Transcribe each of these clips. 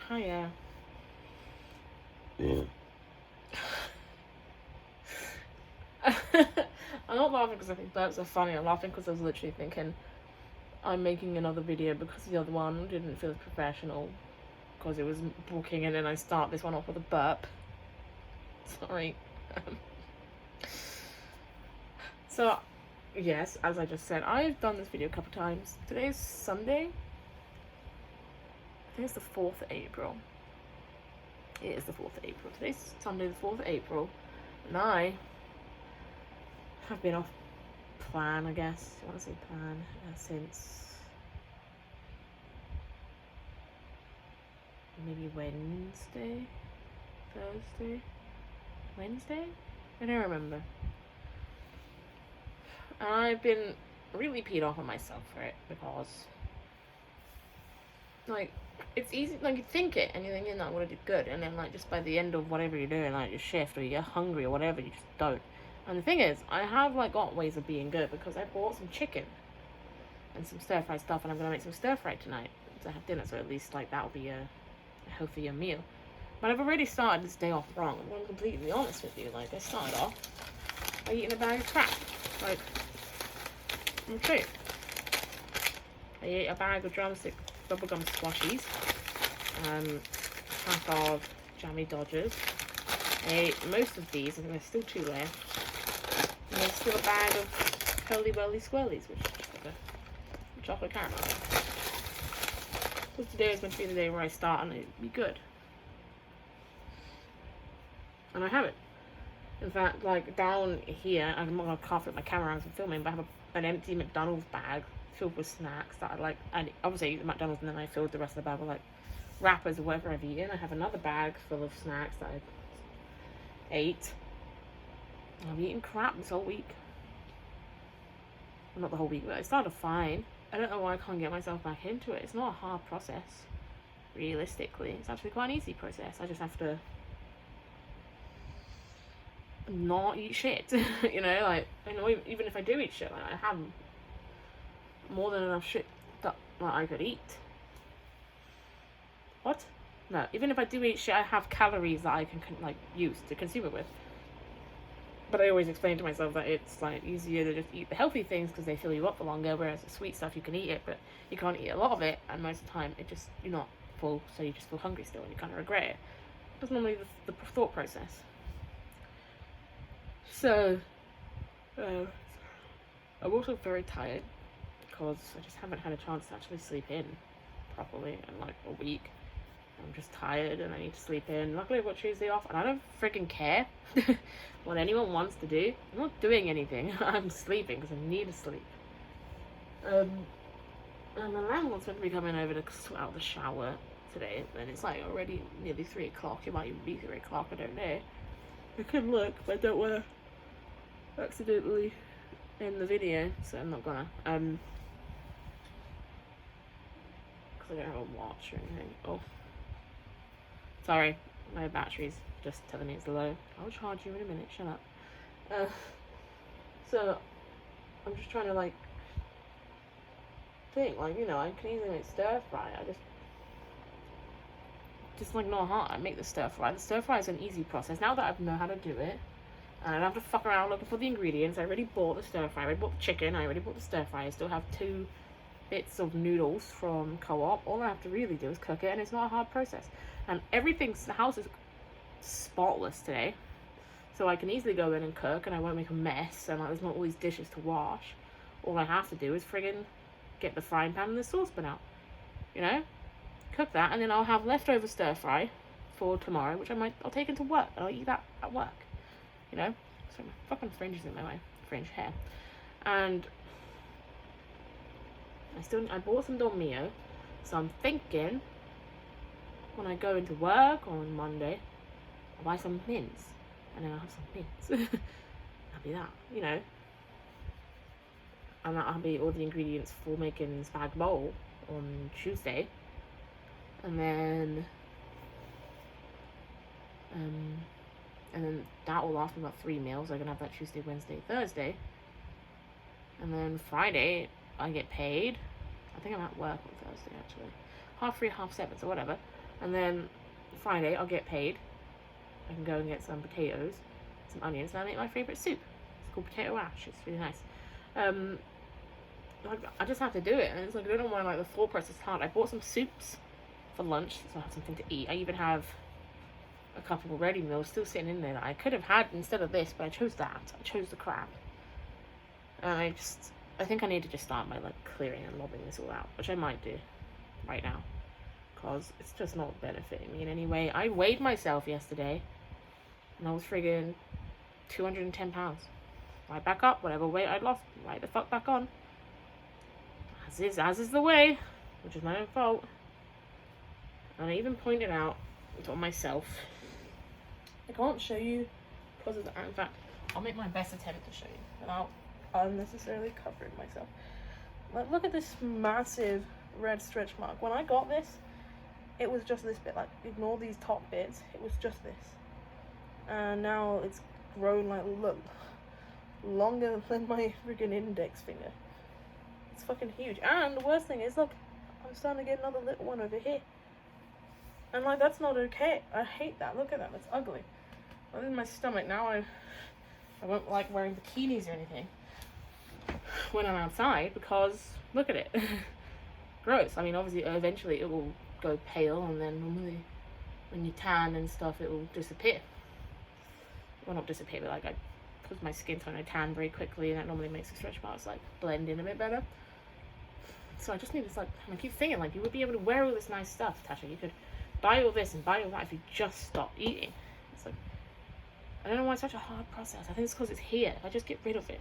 Hiya. Yeah. I'm not laughing because I think burps are funny. I'm laughing because I was literally thinking I'm making another video because the other one didn't feel professional because it was booking, and then I start this one off with a burp. Sorry. So, yes, as I just said, I've done this video a couple times. Today's Sunday. I think it's the 4th of April. It is the 4th of April. Today's Sunday, the 4th of April. And I have been off plan, I guess. I want to say plan, since maybe Wednesday? Thursday? Wednesday? I don't remember. And I've been really peed off on myself for it because, like, it's easy, like, you think it and you think, I'm gonna do good, and then, like, just by the end of whatever you're doing, like your shift or you get hungry or whatever, you just don't. And the thing is, I have, like, got ways of being good because I bought some chicken and some stir-fry stuff, and I'm gonna make some stir-fry tonight to have dinner, so at least, like, that'll be a healthier meal. But I've already started this day off wrong. I'm completely honest with you. Like, I started off by eating a bag of crap. Like, I'm true. I ate a bag of drumstick bubblegum squashies, half of jammy Dodgers. I ate most of these, and there's still 2 left. And there's still a bag of Curly Whirly Swirlies, which is just like a chocolate caramel. Because today is meant to be the day where I start and it'd be good. And I have it. In fact, like, down here, I'm not going to cough at my camera as I'm filming, but I have an empty McDonald's bag filled with snacks that I like. And obviously I eat the McDonald's, and then I filled the rest of the bag with, like, wrappers or whatever I've eaten. I have another bag full of snacks that I ate. I've eaten crap this whole week. Well, not the whole week, but it started fine. I don't know why I can't get myself back into it. It's not a hard process, realistically. It's actually quite an easy process. I just have to not eat shit. You know, like, I know even if I do eat shit, like, I have more than enough shit that, like, I could eat. What? No, even if I do eat shit, I have calories that I can like use to consume it with. But I always explain to myself that it's, like, easier to just eat the healthy things because they fill you up for longer, whereas the sweet stuff, you can eat it, but you can't eat a lot of it, and most of the time it just, you're not full, so you just feel hungry still, and you kind of regret it. That's normally the thought process. So, I'm also very tired because I just haven't had a chance to actually sleep in properly in, like, a week. I'm just tired and I need to sleep in. Luckily I've got Tuesday off, and I don't freaking care what anyone wants to do. I'm not doing anything. I'm sleeping because I need to sleep. And my landlord's meant to be coming over to sort out the shower today, and it's, like, already nearly 3 o'clock. It might even be 3 o'clock, I don't know. I can look, but I don't want to accidentally end the video, so I'm not gonna. Because I don't have a watch or anything. Oh. Sorry, my battery's just telling me it's low. I'll charge you in a minute, shut up. So, I'm just trying to, like, think, like, you know, I can easily make stir fry. I just like, not hard. I make the stir fry. The stir fry is an easy process. Now that I know how to do it, and I don't have to fuck around looking for the ingredients, I already bought the stir fry. I already bought the chicken. I already bought the stir fry. I still have 2 bits of noodles from Co-op. All I have to really do is cook it, and it's not a hard process. And the house is spotless today, so I can easily go in and cook, and I won't make a mess, and, like, there's not all these dishes to wash. All I have to do is friggin' get the frying pan and the saucepan out, you know, cook that, and then I'll have leftover stir fry for tomorrow, which I'll take into work, and I'll eat that at work, you know. So my fucking fringe is in my way, fringe hair, and I bought some Dormio, so I'm thinking when I go into work on Monday, I'll buy some mints, and then I'll have some mints. That'll be that, you know. And that'll be all the ingredients for making spag bowl on Tuesday. And then that will last me about 3 meals. I'm gonna have that Tuesday, Wednesday, Thursday. And then Friday, I get paid. I think I'm at work on Thursday, actually. 3:30, 7:30, so whatever. And then Friday, I'll get paid. I can go and get some potatoes, some onions, and I make my favourite soup. It's called potato ash. It's really nice. Like, I just have to do it, and it's like, I don't know why, like, the thought process is hard. I bought some soups for lunch, so I have something to eat. I even have a couple of ready meals still sitting in there that I could have had instead of this, but I chose that. I chose the crab. And I think I need to just start by, like, clearing and lobbing this all out, which I might do right now, because it's just not benefiting me in any way. I weighed myself yesterday, and I was friggin' 210 pounds. Right back up, whatever weight I'd lost, right the fuck back on. As is the way, which is my own fault. And I even pointed out to myself. I can't show you because of the, in fact, I'll make my best attempt to show you without unnecessarily covering myself. Like, look at this massive red stretch mark. When I got this, it was just this bit. Like, ignore these top bits. It was just this. And now it's grown, like, look, longer than my freaking index finger. It's fucking huge. And the worst thing is, look, I'm starting to get another little one over here. And, like, that's not okay. I hate that. Look at that. That's ugly. Other than my stomach, now I won't like wearing bikinis or anything when I'm outside, because look at it. Gross. I mean, obviously, eventually it will go pale, and then normally when you tan and stuff, it will disappear. Well, not disappear, but, like, because my skin tone, I tan very quickly, and that normally makes the stretch marks, like, blend in a bit better. So I just need this, like, I keep thinking, like, you would be able to wear all this nice stuff, Tasha. You could buy all this and buy all that if you just stop eating. It's like, I don't know why it's such a hard process. I think it's because it's here. If I just get rid of it.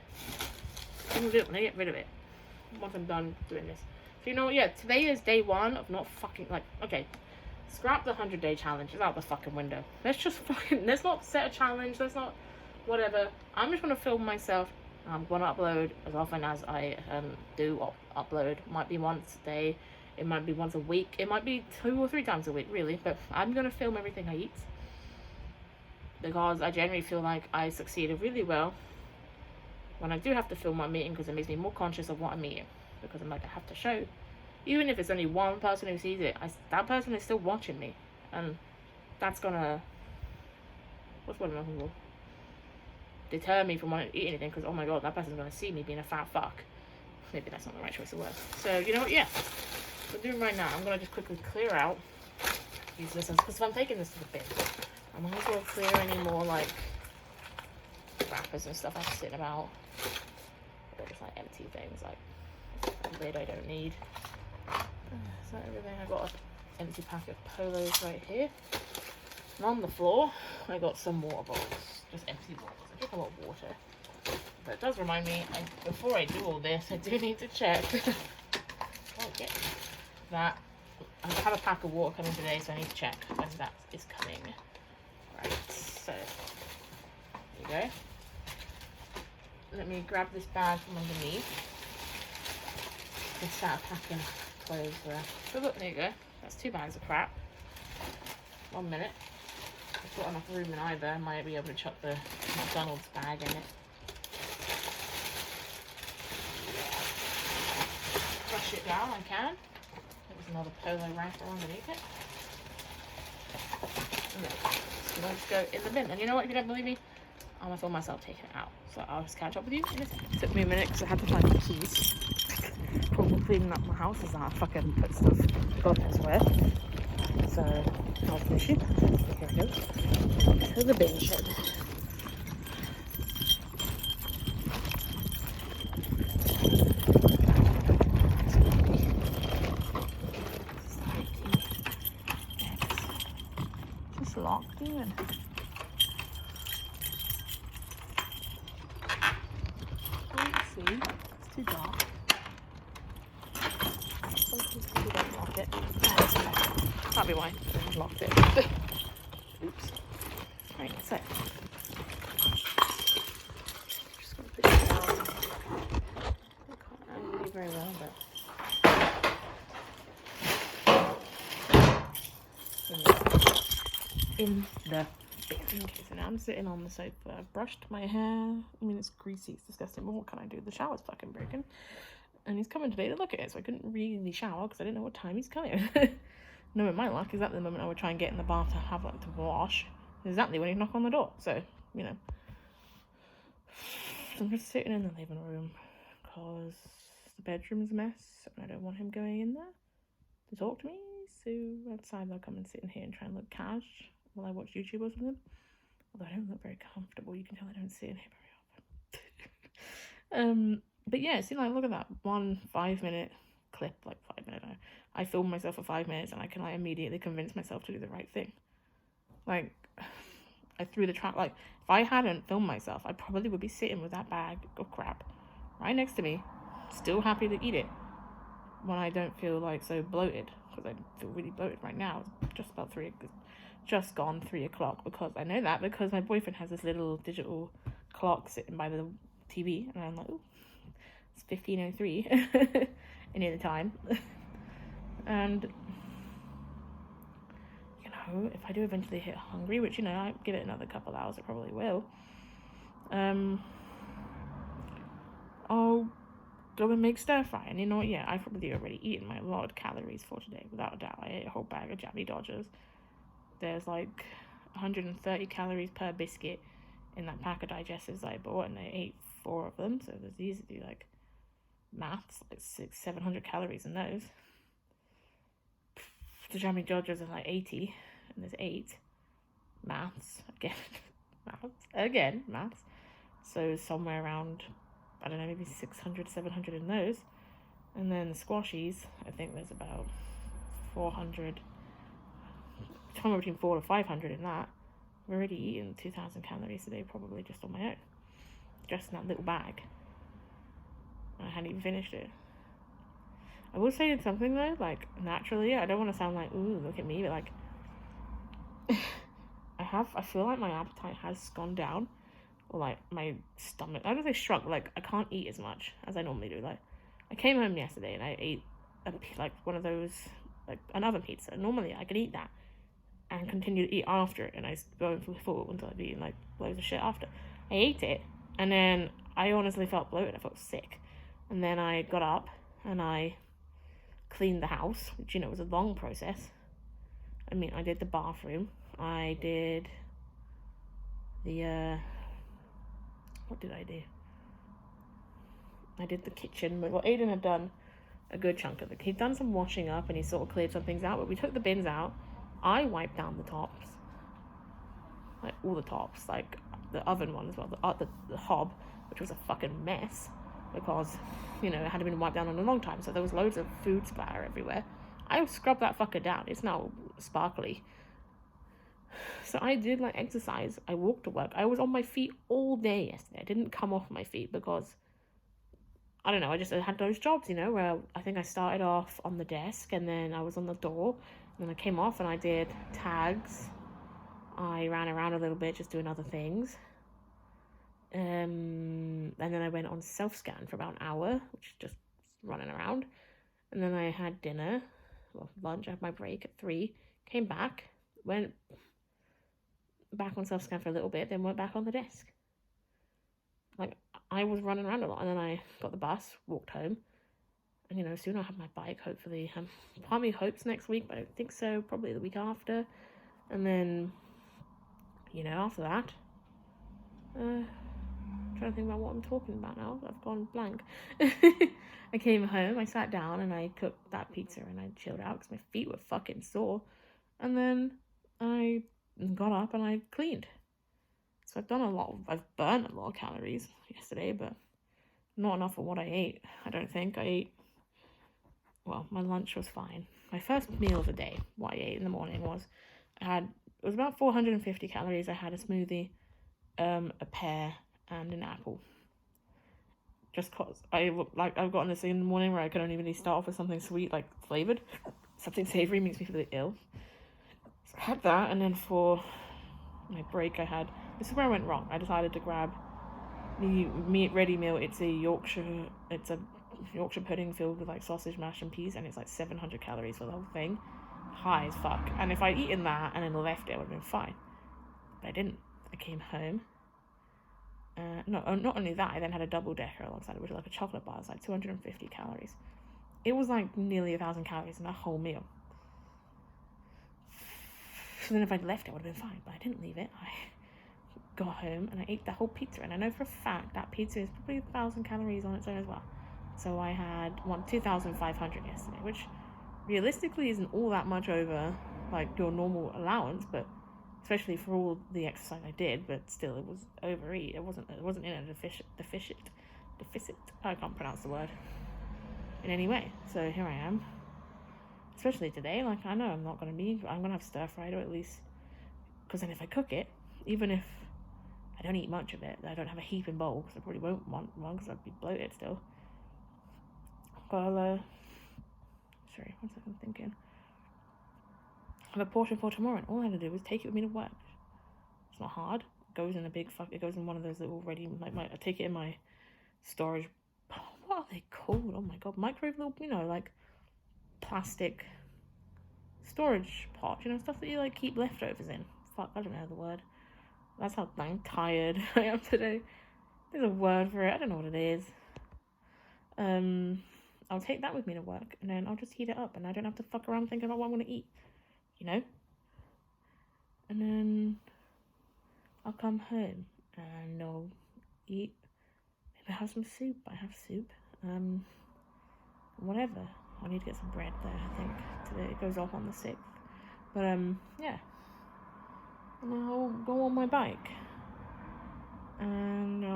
I'm gonna do it when I get rid of it. Once I'm done doing this. So, you know what, yeah, today is day one of not fucking, like, okay, scrap the 100-day challenge. It's out the fucking window. Let's just fucking, let's not set a challenge. Let's not, whatever. I'm just gonna film myself. I'm gonna upload as often as I do upload. Might be once a day. It might be once a week. It might be 2 or 3 times a week, really. But I'm going to film everything I eat, because I generally feel like I succeeded really well when I do have to film what I'm eating, because it makes me more conscious of what I'm eating. Because I'm like, I have to show. Even if it's only one person who sees it, that person is still watching me. And that's going to... What's what I'm looking for? Deter me from wanting to eat anything, because, oh my god, that person's going to see me being a fat fuck. Maybe that's not the right choice of words. So, you know what? Yeah. What I'm doing right now, I'm going to just quickly clear out these listens, because if I'm taking this to the bin, I might as well clear any more, like, wrappers and stuff I'm sitting about. They're just, like, empty things, like a lid I don't need. Is that everything? I got an empty pack of Polos right here. And on the floor, I got some water bottles. Just empty bottles. I drink a lot of water. But it does remind me, before I do all this, I do need to check okay, that I have a pack of water coming today, so I need to check when that is coming. Right, so there you go. Let me grab this bag from underneath. Just start packing clothes there. So look, there you go. That's 2 bags of crap. 1 minute. I've got enough room in either. I might be able to chuck the McDonald's bag in it. Brush it down, I can. There's another Polo wrapper underneath it. So let's go in the bin. And you know what, if you don't believe me, I'm gonna film myself taking it out. So I'll just catch up with you in a second. It took me a minute because I had to find the keys. Probably cleaning up my house as I fucking put stuff God knows where. So I'll finish it. Here we go. To the bin shed. Locked in. Let's see. It's too dark. Sometimes people don't lock it. Can't be why I locked it. Oops. Right, so just gonna put it down. I can't read very well, but in the bin. Okay, so now I'm sitting on the sofa. I've brushed my hair. I mean, it's greasy, it's disgusting, but what can I do? The shower's fucking broken. And he's coming today to look at it, so I couldn't really shower because I didn't know what time he's coming. knowing my luck, exactly the moment I would try and get in the bath to have like to wash, exactly when he'd knock on the door. So, you know. So I'm just sitting in the living room because the bedroom's a mess and I don't want him going in there to talk to me. So outside I'll come and sit in here and try and look cash while I watch YouTubers with him. Although I don't look very comfortable, you can tell I don't sit in here very often. But yeah, see, like, look at that 1 5-minute clip, like 5 minutes. I filmed myself for 5 minutes and I can like immediately convince myself to do the right thing. Like, I threw the trash. Like, if I hadn't filmed myself, I probably would be sitting with that bag of crap right next to me, still happy to eat it when I don't feel like so bloated, because I feel really bloated right now. It's just gone 3 o'clock, because I know that because my boyfriend has this little digital clock sitting by the TV, and I'm like, oh, it's 15:03. I know the time. And you know, if I do eventually hit hungry, which, you know, I give it another couple hours, I probably will, I'll go and make stir fry. And you know what, yeah, I've probably already eaten my allotted calories for today, without a doubt. I ate a whole bag of Jammie Dodgers. There's like 130 calories per biscuit in that pack of digestives I bought, and I ate 4 of them, so there's easily like maths, like 600-700 calories in those. The Jammie Dodgers are like 80, and there's 8. Maths again. Maths. So somewhere around, I don't know, maybe 600-700 in those. And then the squashies, I think there's about 400, somewhere between 400 to 500 in that. I've already eaten 2,000 calories a day, probably just on my own, just in that little bag. I hadn't even finished it. I will say something though, like, naturally, I don't want to sound like, ooh, look at me, but like, I feel like my appetite has gone down, or like my stomach, I don't say shrunk, like I can't eat as much as I normally do. Like, I came home yesterday and I ate like one of those, like an oven pizza. Normally I could eat that and continue to eat after it, and I go full until I've eaten like loads of shit after. I ate it, and then I honestly felt bloated. I felt sick, and then I got up and I cleaned the house, which, you know, was a long process. I mean, I did the bathroom, I did the what did I do? I did the kitchen. Well, Aiden had done a good chunk of it. He'd done some washing up and he sort of cleared some things out, but we took the bins out. I wiped down the tops, like all the tops, like the oven one as well, the hob, which was a fucking mess because, you know, it hadn't been wiped down in a long time, so there was loads of food splatter everywhere. I scrubbed that fucker down. It's now sparkly. So I did like exercise. I walked to work. I was on my feet all day yesterday. I didn't come off my feet because, I don't know, I had those jobs, you know, where I think I started off on the desk and then I was on the door, and then I came off and I did tags. I ran around a little bit just doing other things. And then I went on self-scan for about an hour, which is just running around. And then I had dinner, well, lunch. I had my break at 3, came back, went back on self-scan for a little bit, then went back on the desk. Like, I was running around a lot, and then I got the bus, walked home, and, you know, soon I'll have my bike, hopefully. Part of me hopes next week, but I don't think so, probably the week after. And then, you know, after that, I'm trying to think about what I'm talking about now. I've gone blank. I came home, I sat down, and I cooked that pizza, and I chilled out because my feet were fucking sore. And then I got up and I cleaned. So I've burnt a lot of calories yesterday, but not enough for what I ate. I don't think I ate, well, my lunch was fine. My first meal of the day, what I ate in the morning was, it was about 450 calories. I had a smoothie, a pear, and an apple. Just cause I've gotten this thing in the morning where I can only really start off with something sweet, like flavored. Something savory makes me feel ill. So I had that, and then for my break this is where I went wrong. I decided to grab the ready meal. It's a Yorkshire pudding filled with like sausage, mash, and peas, and it's like 700 calories for the whole thing. High as fuck. And if I'd eaten that and then left it, I would have been fine. But I didn't. I came home. Not only that, I then had a double decker alongside it, which was like a chocolate bar. It's like 250 calories. It was like nearly 1,000 calories in that whole meal. So then if I'd left it, I would have been fine. But I didn't leave it. I got home and I ate the whole pizza. And I know for a fact that pizza is probably 1,000 calories on its own as well. So I had 2,500 yesterday, which realistically isn't all that much over like your normal allowance, but especially for all the exercise I did, but still it was overeat. It wasn't in a deficit. I can't pronounce the word in any way. So here I am. Especially today, like I know I'm gonna have stir fried, or at least, because then if I cook it, even if I don't eat much of it, I don't have a heaping bowl, because I probably won't want one because I'd be bloated still. But sorry, one second, I'm thinking. I have a portion for tomorrow, and all I had to do was take it with me to work. It's not hard. It goes in it goes in one of those little ready, I take it in my storage. What are they called? Oh my god, microwave little, like plastic storage pot, stuff that you like keep leftovers in. Fuck, I don't know the word. That's how dang tired I am today. There's a word for it. I don't know what it is. I'll take that with me to work, and then I'll just heat it up, and I don't have to fuck around thinking about what I'm gonna eat. And then I'll come home and I'll eat. Maybe I have some soup. I have soup. Whatever. I need to get some bread there, I think. Today it goes off on the 6th. But yeah. And I'll go on my bike. And I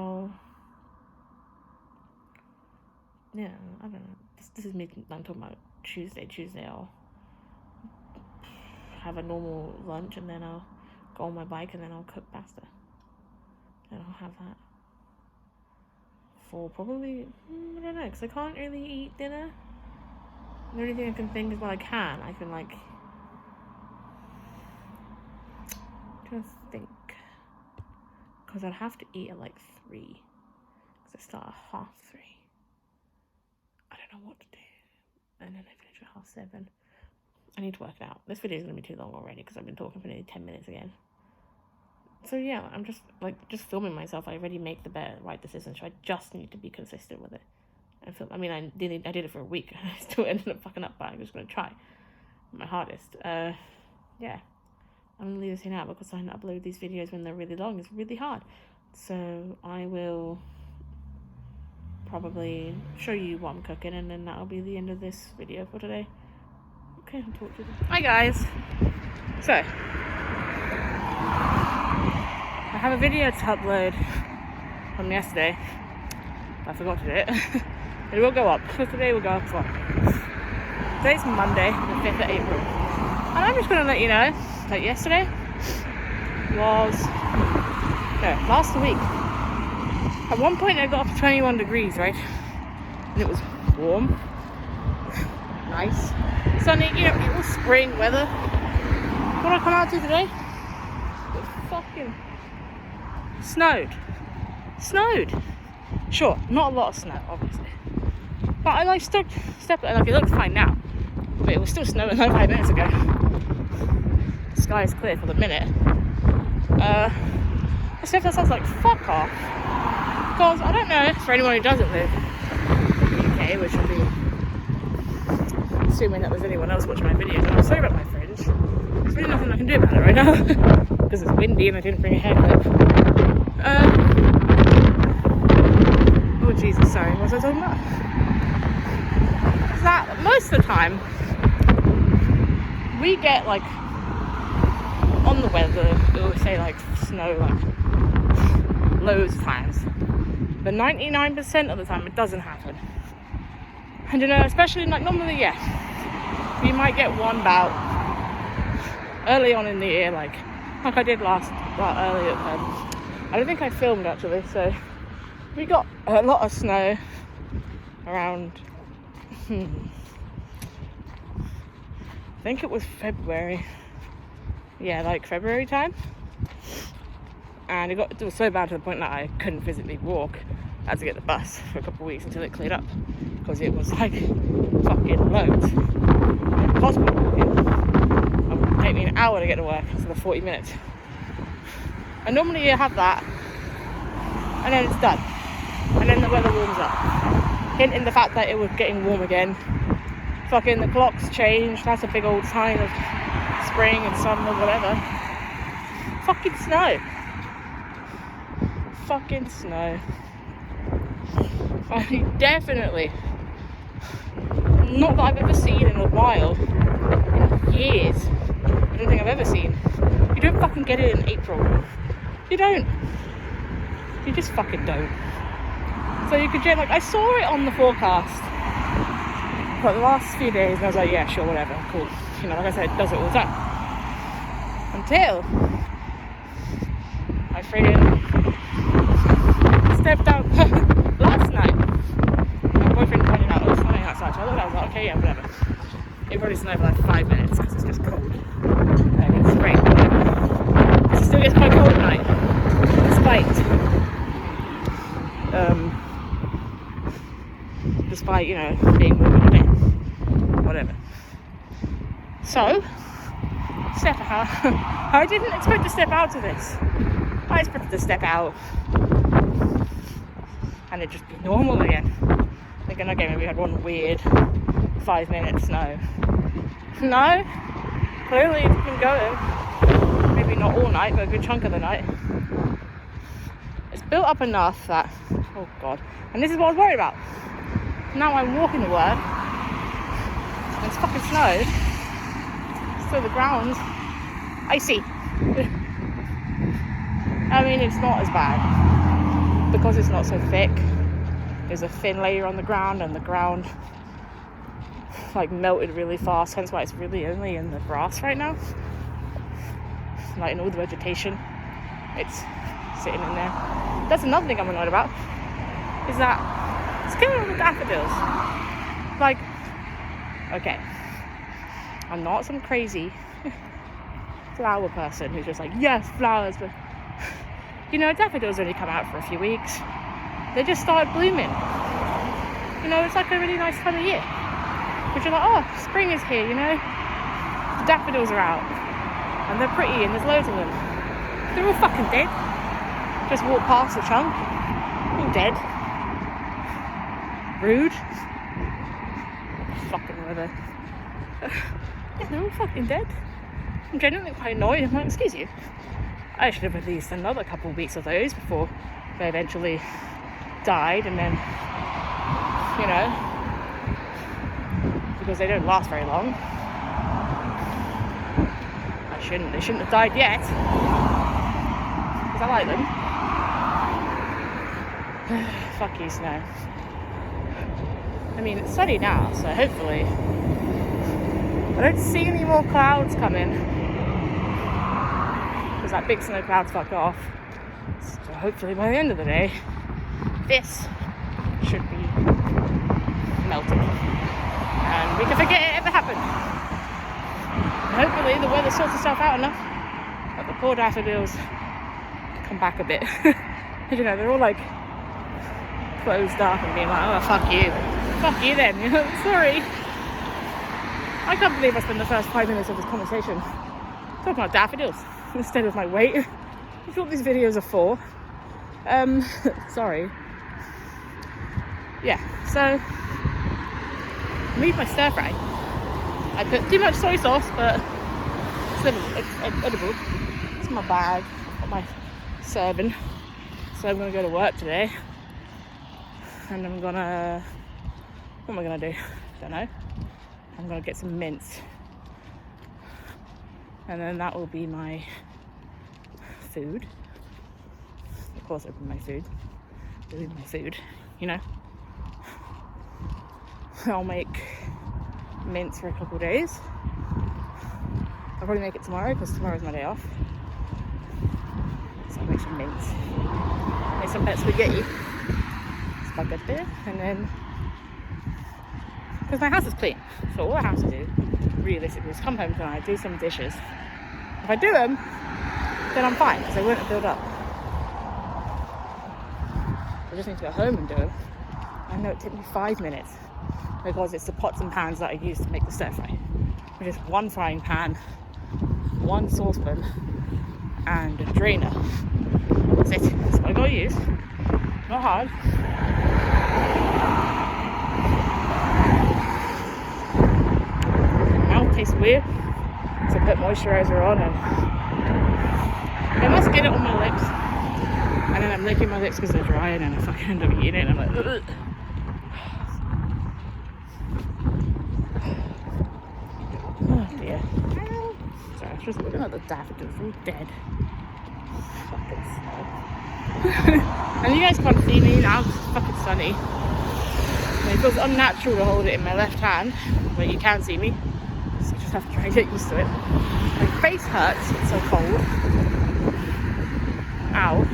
don't know. This is me. I'm talking about Tuesday. Tuesday I'll have a normal lunch, and then I'll go on my bike, and then I'll cook pasta, and I'll have that for probably, I don't know, because I can't really eat dinner. The only thing I can think is, well, I can like, just think, because I'd have to eat at like 3, because I start at 3:30. I don't know what to do, and then I finish at 7:30. I need to work it out. This video is going to be too long already because I've been talking for nearly 10 minutes again. So yeah, I'm just filming myself. I already make the right decision, so I just need to be consistent with it. And film. I mean, I did it for a week, and I still ended up fucking up, but I'm just going to try my hardest. Yeah. I'm going to leave this here now because trying to upload these videos when they're really long is really hard. So I will probably show you what I'm cooking, and then that'll be the end of this video for today. Okay, I'll talk to you. Hi guys. So I have a video to upload from yesterday. I forgot to do it. It will go up. So today will go up as well. Today's Monday, the 5th of April. And I'm just gonna let you know that yesterday was last week. At one point I got up to 21 degrees, right? And it was warm. Nice. Sunny, it was spring weather. What I come out to today? It fucking snowed. Sure, not a lot of snow, obviously. But I stepped it looks fine now. But it was still snowing like 5 minutes ago. The sky is clear for the minute. I stepped outside, like, fuck off. Because I don't know, for anyone who doesn't live in the UK, which will be assuming that there's anyone else watching my videos, and I'm sorry about my fringe. There's really nothing I can do about it right now because it's windy and I didn't bring a hair clip. Oh Jesus, sorry, what was I talking about? That most of the time we get like on the weather, it will say like snow like loads of times, but 99% of the time it doesn't happen. And especially like normally, you might get one bout early on in the year, like I did last early at I don't think I filmed actually, so we got a lot of snow around I think it was February, like February time, and it was so bad to the point that I couldn't physically walk. I had to get the bus for a couple of weeks until it cleared up, because it was like fucking loads. Impossible walking. It would take me an hour to get to work instead of 40 minutes. And normally you have that, and then it's done, and then the weather warms up. Hint in the fact that it was getting warm again. Fucking the clocks changed. That's a big old sign of spring and summer, whatever. Fucking snow. Fucking snow. I mean, definitely not that I've ever seen in a while. In years. I don't think I've ever seen. You don't fucking get it in April. You don't. You just fucking don't. So you could get, like, I saw it on the forecast for the last few days, and I was like, yeah, sure, whatever, cool. You know, like I said, it does it all the time. Until I friggin' stepped out last night. My boyfriend pointed out, oh, it's snowing outside. So I looked out, I was like, okay, yeah, whatever. It probably snowed for like 5 minutes because it's just cold. And it's rain, whatever. It still gets quite cold at night. Despite, you know, being warm in the day. Whatever. So, step out. I didn't expect to step out of this. I expected to step out and it'd just be normal again. Thinking, okay, maybe we had one weird 5 minute snow. No, clearly it's been going. Maybe not all night, but a good chunk of the night. It's built up enough that, oh god, and this is what I was worried about. Now I'm walking to work, and it's fucking snowed, so the ground's icy. I mean, it's not as bad, because it's not so thick. There's a thin layer on the ground, and the ground like melted really fast, hence why it's really only in the grass right now. Like in all the vegetation, it's sitting in there. That's another thing I'm annoyed about, is that it's killing the daffodils. Like, okay, I'm not some crazy flower person who's just like, yes, flowers, but you know, daffodils only come out for a few weeks. They just start blooming. You know, it's like a really nice time of year. But you're like, oh, spring is here, you know? The daffodils are out. And they're pretty and there's loads of them. They're all fucking dead. Just walk past the chunk. All dead. Rude. Fucking whatever. Yeah, they're all fucking dead. I'm genuinely quite annoyed. I'm like, excuse you. I should have released another couple of weeks of those before they eventually died, and then, you know, because they don't last very long. They shouldn't have died yet, because I like them. Fuck you, snow. I mean, it's sunny now, so hopefully I don't see any more clouds coming, because that big snow cloud's fucked off. So hopefully by the end of the day, this should be melted and we can forget it ever happened. And hopefully the weather sorts itself out enough that the poor daffodils come back a bit. You know, they're all like closed up and being like, oh, fuck you then, you know, sorry. I can't believe I spent the first 5 minutes of this conversation talking about daffodils instead of my weight. That's what these videos are for. Sorry. Yeah, so made my stir fry. I put too much soy sauce, but it's edible. It's in my bag. I've got my serving. So I'm gonna go to work today, and I'm gonna. What am I gonna do? Don't know. I'm gonna get some mince, and then that will be my food. Of course, it'll be my food. It'll be my food, you know. I'll make mince for a couple of days. I'll probably make it tomorrow because tomorrow's my day off. So I'll make some mince. Make some pet spaghetti. Spaghetti. And then, because my house is clean, so all I have to do, realistically, is come home tonight, do some dishes. If I do them, then I'm fine because they won't build up. I just need to go home and do them. I know it took me 5 minutes. Because it's the pots and pans that I use to make the stir fry, which is one frying pan, one saucepan, and a drainer. That's it. That's what I gotta use. Not hard. My mouth tastes weird. to put moisturiser on, and I must get it on my lips, and then I'm licking my lips because they're dry, and then I fucking end up eating it, and I'm like, ugh. Oh dear. Sorry, I was just looking at the daffodils, all dead. Fucking snow. And you guys can't see me now, it's fucking sunny. It feels unnatural to hold it in my left hand, but you can see me, so I just have to try and get used to it. My face hurts, it's so cold. Ow.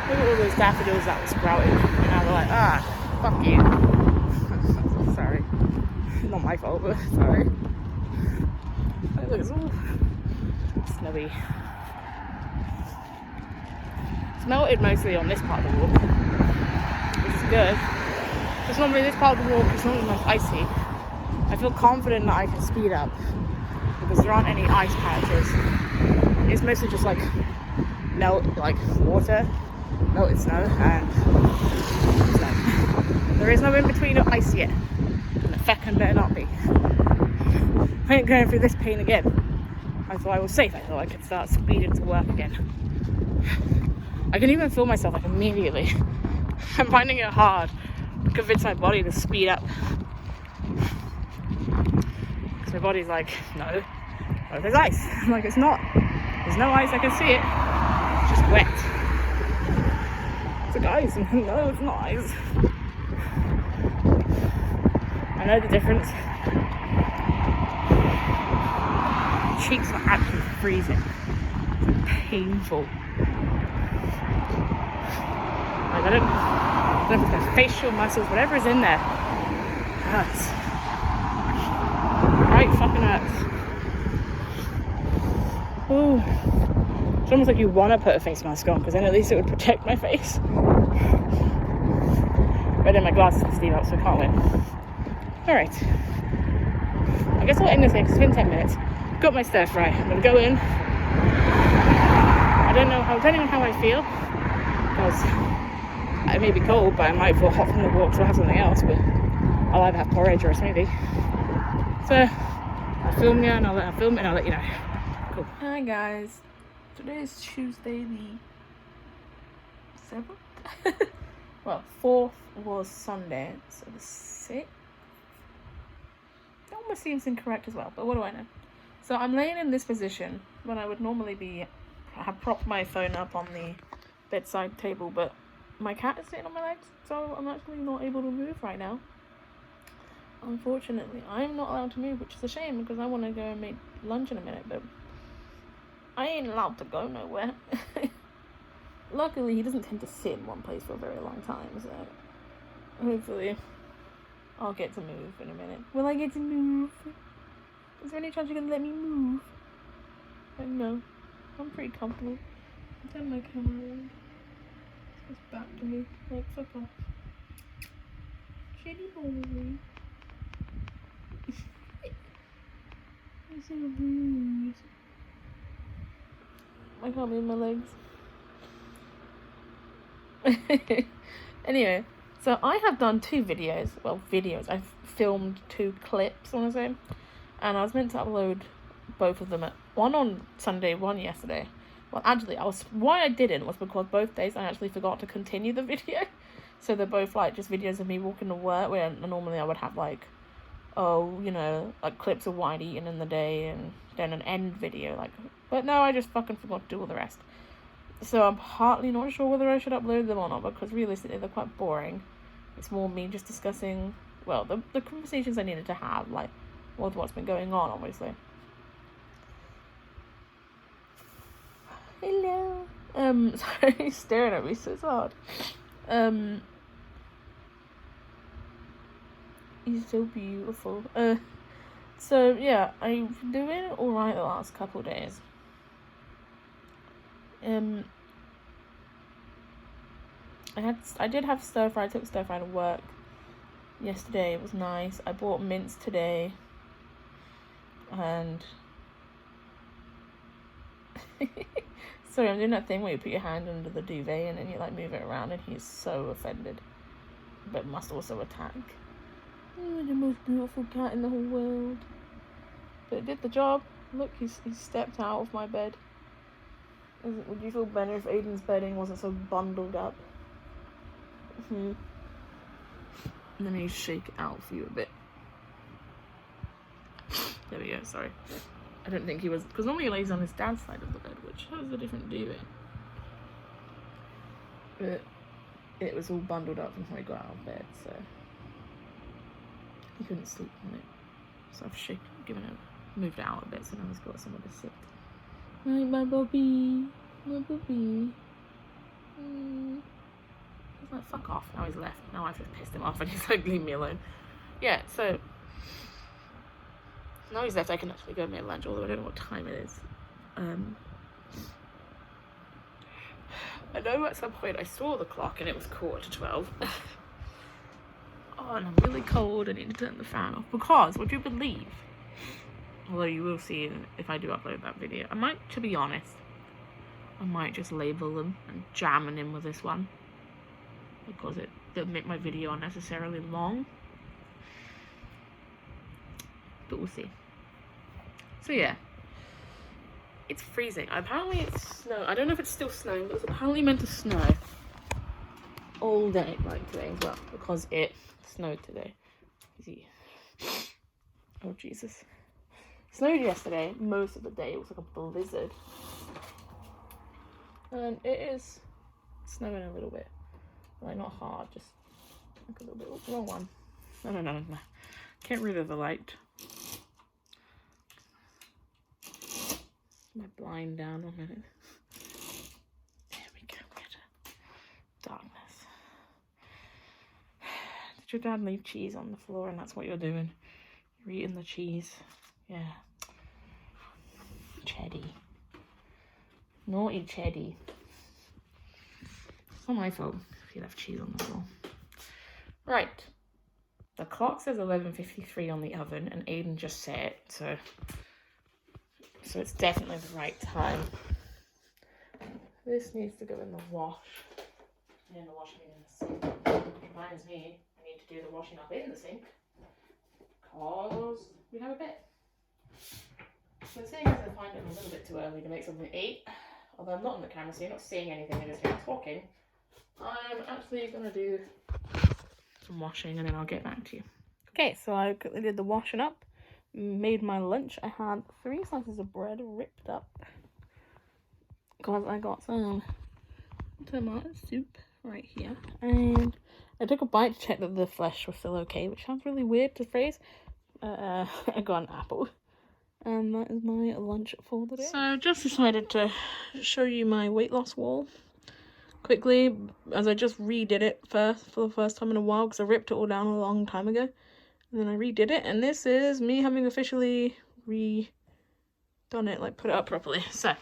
Look at all those daffodils that were sprouting, and now they're like, ah, fuck you. Sorry. Not my fault, but sorry. Look, it's all snowy. It's melted mostly on this part of the walk, which is good. Because normally this part of the walk is not enough icy. I feel confident that I can speed up because there aren't any ice patches. It's mostly just like water, melted snow, and snow. There is no in between of ice yet, and the feckin' better not be. I ain't going through this pain again. I thought I was safe. I thought I could start speeding to work again. I can even feel myself like immediately. I'm finding it hard to convince my body to speed up. Because my body's like, no, there's ice. I'm like, it's not. There's no ice, I can see it. It's just wet. It's like ice. No, it's not ice. I know the difference. Cheeks are actually freezing. It's painful. Like I don't know if it's my facial muscles, whatever is in there hurts. Right fucking hurts. Ooh. It's almost like you want to put a face mask on because then at least it would protect my face. But then my glasses are steam up, so I can't win. Alright. I guess I'll end this here because it's been 10 minutes. Got my stir fry. I'm going to go in. I don't know how, depending on how I feel, because it may be cold, but I might feel hot from the walk, so I'll have something else, but I'll either have porridge or a smoothie. So, I'll film you and I'll film it and I'll let you know. Cool. Hi guys. Today is Tuesday the 7th? Well, 4th was Sunday, so the 6th? That almost seems incorrect as well, but what do I know? So I'm laying in this position when I would normally be, I have propped my phone up on the bedside table, but my cat is sitting on my legs, so I'm actually not able to move right now. Unfortunately, I'm not allowed to move, which is a shame because I want to go and make lunch in a minute, but I ain't allowed to go nowhere. Luckily, he doesn't tend to sit in one place for a very long time, so hopefully I'll get to move in a minute. Will I get to move? Is there any chance you're going to let me move? No. I'm pretty comfortable. Turn my camera around. It's back to me. Like, fuck off. Shitty boy. It's in a breeze. I can't move my legs. Anyway, so I have done 2 videos. Well, videos. I've filmed 2 clips, I want to say. And I was meant to upload both of them. One on Sunday, one yesterday. Well, actually, why I didn't was because both days I actually forgot to continue the video. So they're both, like, just videos of me walking to work, where normally I would have, like, like clips of what I'd eaten in the day, and then an end video, like, but no, I just fucking forgot to do all the rest. So I'm partly not sure whether I should upload them or not, because realistically they're quite boring. It's more me just discussing, well, the conversations I needed to have, like, with what's been going on, obviously. Hello. Sorry, he's staring at me so hard. He's so beautiful. So yeah, I've been doing alright the last couple of days. I did have stir fry. I took stir fry to work yesterday. It was nice. I bought mince today, and sorry, I'm doing that thing where you put your hand under the duvet and then you like move it around, and he's so offended, but must also attack. Oh, the most beautiful cat in the whole world. but it did the job. Look, he's stepped out of my bed. Would you feel better if Aiden's bedding wasn't so bundled up? Let me shake it out for you a bit. There we go, sorry. I don't think he was, because normally he lays on his dad's side of the bed, which has a different duvet. But it was all bundled up before he got out of bed, so he couldn't sleep on it. So I've moved it out a bit, so now he's got somewhere to sit. Right, my Bobby. My Bobby. He's like, fuck off. Now he's left. Now I've just pissed him off and he's like, leave me alone. Yeah, so now he's left, I can actually go make lunch, although I don't know what time it is. I know at some point I saw the clock and it was 11:45. Oh, and I'm really cold. I need to turn the fan off because, would you believe, although you will see if I do upload that video, I might, to be honest, I might just label them and jam them in with this one because it'll make my video unnecessarily long. But we'll see. So yeah, it's freezing. Apparently it's snow. I don't know if it's still snowing, but it's apparently meant to snow all day, like today as well, because it snowed today. Oh Jesus! Snowed yesterday. Most of the day it was like a blizzard, and it is snowing a little bit. Like not hard, just like a little bit. Wrong one. No. Can't rid of the light. My blind down 1 minute. There we go. Darkness. Did your dad leave cheese on the floor and that's what you're doing? You're eating the cheese. Yeah. Cheddy. Naughty Cheddy. It's not my fault if you left cheese on the floor. Right. The clock says 11:53 on the oven and Aiden just set it, so it's definitely the right time. This needs to go in the wash. And the washing in the sink. Which reminds me, I need to do the washing up in the sink. Because we have a bit. So seeing as I find it a little bit too early to make something to eat, although I'm not on the camera so you're not seeing anything, you're just hearing talking, I'm actually going to do some washing and then I'll get back to you. Okay, so I quickly did the washing up. Made my lunch. I had 3 slices of bread ripped up because I got some tomato soup right here, and I took a bite to check that the flesh was still okay, which sounds really weird to phrase. I got an apple, and that is my lunch for the day. So just decided to show you my weight loss wall quickly, as I just redid it for the first time in a while because I ripped it all down a long time ago. And then I redid it, and this is me having officially redone it, like put it up properly. So,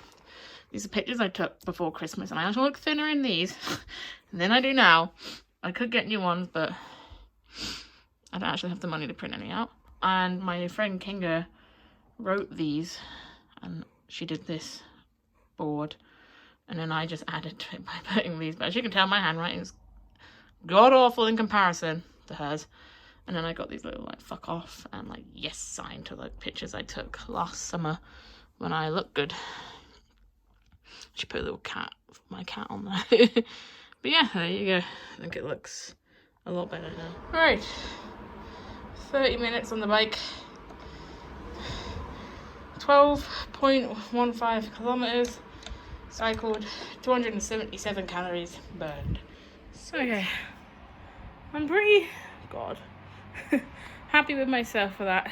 these are pictures I took before Christmas, and I actually look thinner in these than I do now. I could get new ones, but I don't actually have the money to print any out. And my friend Kinga wrote these, and she did this board, and then I just added to it by putting these. But as you can tell, my handwriting is god-awful in comparison to hers. And then I got these little, like, fuck off and, like, yes sign to, like, pictures I took last summer when I looked good. She put a little my cat on there. But yeah, there you go. I think it looks a lot better now. Right. 30 minutes on the bike. 12.15 kilometers. Cycled. 277 calories burned. So, okay. I'm pretty... God. Happy with myself for that.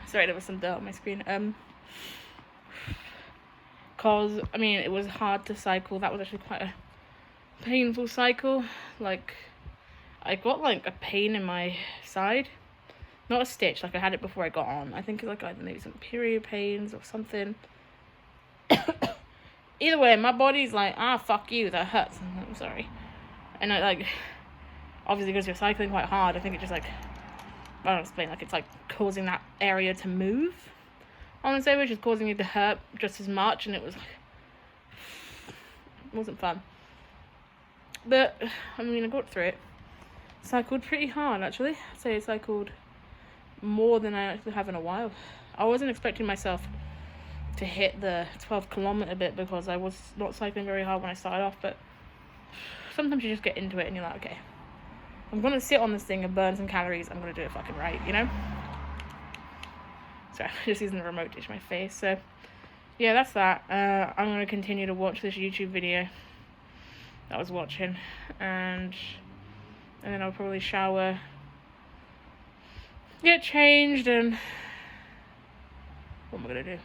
Sorry, there was some dirt on my screen. Cause I mean it was hard to cycle. That was actually quite a painful cycle. Like I got like a pain in my side. Not a stitch, like I had it before I got on. I think like I had maybe some period pains or something. Either way, my body's like, fuck you, that hurts. I'm sorry. And I like obviously because you're cycling quite hard, I think it just like, I don't explain, like it's like causing that area to move, I want to say, which is causing it to hurt just as much, and it was like, it wasn't fun. But, I mean, I got through it. Cycled pretty hard, actually. I'd say I cycled more than I actually have in a while. I wasn't expecting myself to hit the 12-kilometer bit because I was not cycling very hard when I started off, but sometimes you just get into it and you're like, okay, I'm gonna sit on this thing and burn some calories, I'm gonna do it fucking right, you know? Sorry, I'm just using the remote to itch my face. So yeah, that's that. I'm gonna continue to watch this YouTube video that I was watching, and then I'll probably shower, get changed, and what am I gonna do?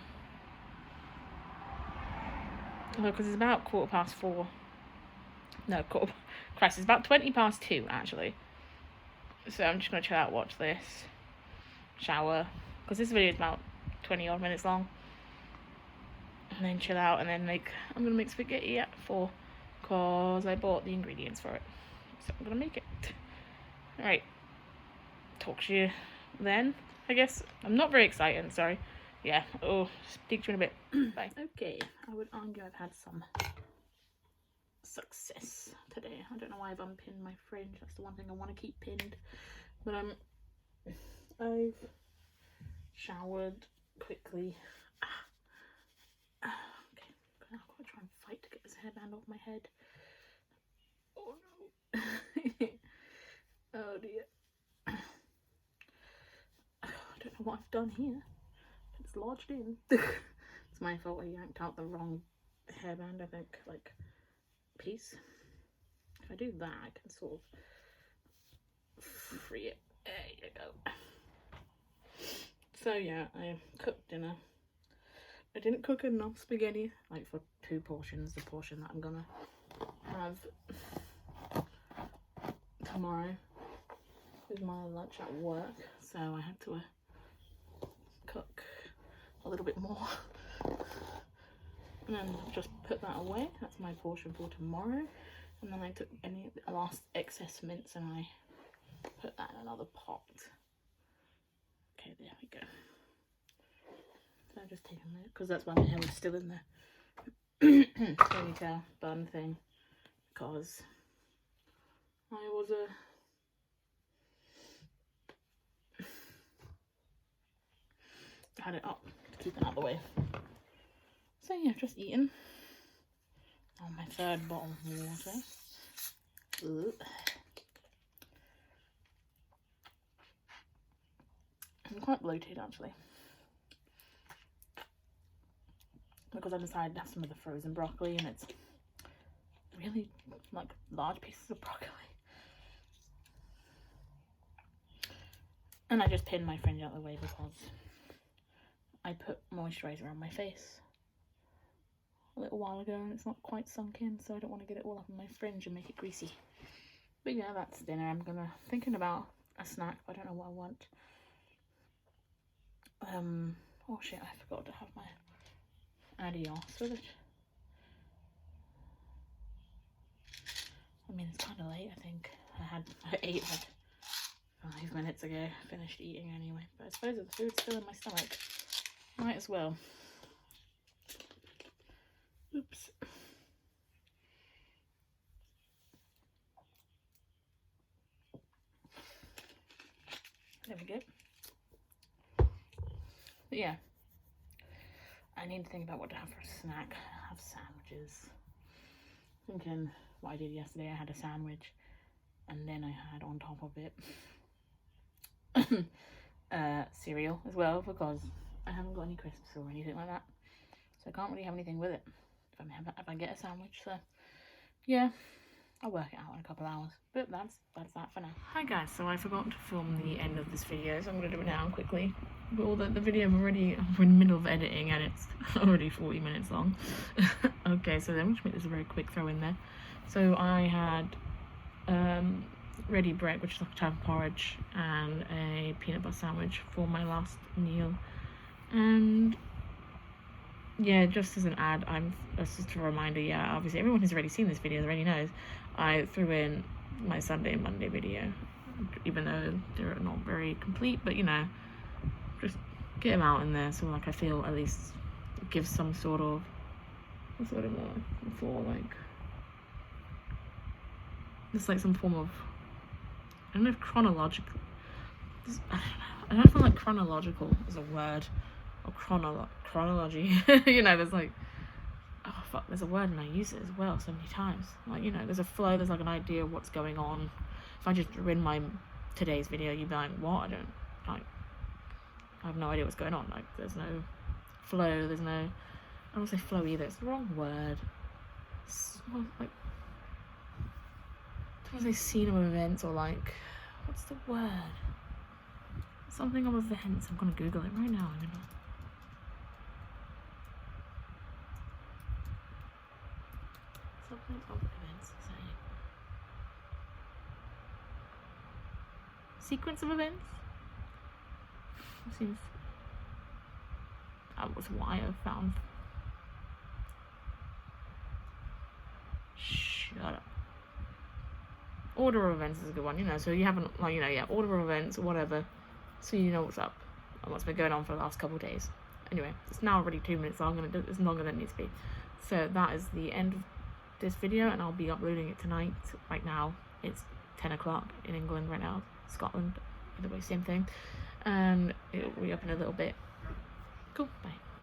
Look, because it's about 4:15. No, Christ, it's about 2:20 actually. So I'm just gonna chill out, watch this, shower, because this video is about 20 odd minutes long, and then chill out, and then I'm gonna make spaghetti at 4, because I bought the ingredients for it, so I'm gonna make it. All right, talk to you then, I guess. I'm not very excited, sorry. Yeah, speak to you in a bit. Bye. Okay, I would argue I've had some success today. I don't know why I've unpinned my fringe. That's the one thing I want to keep pinned. But I've showered quickly. Okay, I've got to try and fight to get this hairband off my head. Oh no. Oh dear. I don't know what I've done here. It's lodged in. It's my fault. I yanked out the wrong hairband, I think, like, piece. If I do that, I can sort of free it. There you go. So yeah, I cooked dinner. I didn't cook enough spaghetti, like for 2 portions, the portion that I'm gonna have tomorrow with my lunch at work. So I had to cook a little bit more. And then just put that away. That's my portion for tomorrow. And then I took any last excess mince and I put that in another pot. Okay, there we go. So I've just taken that because that's why my hair was still in the ponytail bun thing, because I was had it up to keep it out of the way. So yeah, just eating. On my 3rd bottle of water. Ooh. I'm quite bloated actually, because I decided to have some of the frozen broccoli, and it's really like large pieces of broccoli. And I just pinned my fringe out of the way because I put moisturizer on my face a little while ago and it's not quite sunk in, so I don't want to get it all up on my fringe and make it greasy. But yeah, that's dinner. I'm thinking about a snack, but I don't know what I want. Oh shit, I forgot to have my Adios with it. I mean, it's kind of late, I think. I ate like 5 minutes ago. Finished eating anyway, but I suppose if the food's still in my stomach, might as well. Oops. There we go. But yeah, I need to think about what to have for a snack. I have sandwiches. Thinking what I did yesterday, I had a sandwich and then I had on top of it cereal as well, because I haven't got any crisps or anything like that, so I can't really have anything with it if I get a sandwich. So yeah, I'll work it out in a couple of hours. But that's that for now. Hi guys, so I forgot to film the end of this video, so I'm going to do it now quickly. But the video I'm in the middle of editing and it's already 40 minutes long. Okay, so then we'll just make this a very quick throw in there. So I had ready bread, which is like type of porridge, and a peanut butter sandwich for my last meal. And yeah, just as an ad, just a reminder, yeah, obviously everyone who's already seen this video already knows I threw in my Sunday and Monday video, even though they're not very complete, but you know, just get them out in there, so like I feel at least it gives some sort of, what's what I'm looking for, like, it's like some form of, I don't know if chronological, I don't feel like chronological is a word, or chronology. You know, there's like, oh fuck, there's a word and I use it as well so many times. Like, you know, there's a flow, there's like an idea of what's going on. If I just read my today's video, you'd be like, what? I have no idea what's going on. Like, there's no flow, there's no, I don't want to say flow either, it's the wrong word. Well, like, I don't want to say scene of events, or like, what's the word? Something of events. I'm gonna Google it right now. Something of events. Sequence of events? Seems that was why I found. Shut up. Order of events is a good one, you know, so you haven't, like, you know, yeah, order of events or whatever, so you know what's up and what's been going on for the last couple of days. Anyway, it's now already 2 minutes long, and it's longer than it needs to be. So that is the end of this video, and I'll be uploading it tonight. Right now, it's 10 o'clock in England right now, Scotland, either way, same thing, and it'll be up in a little bit. Cool, bye.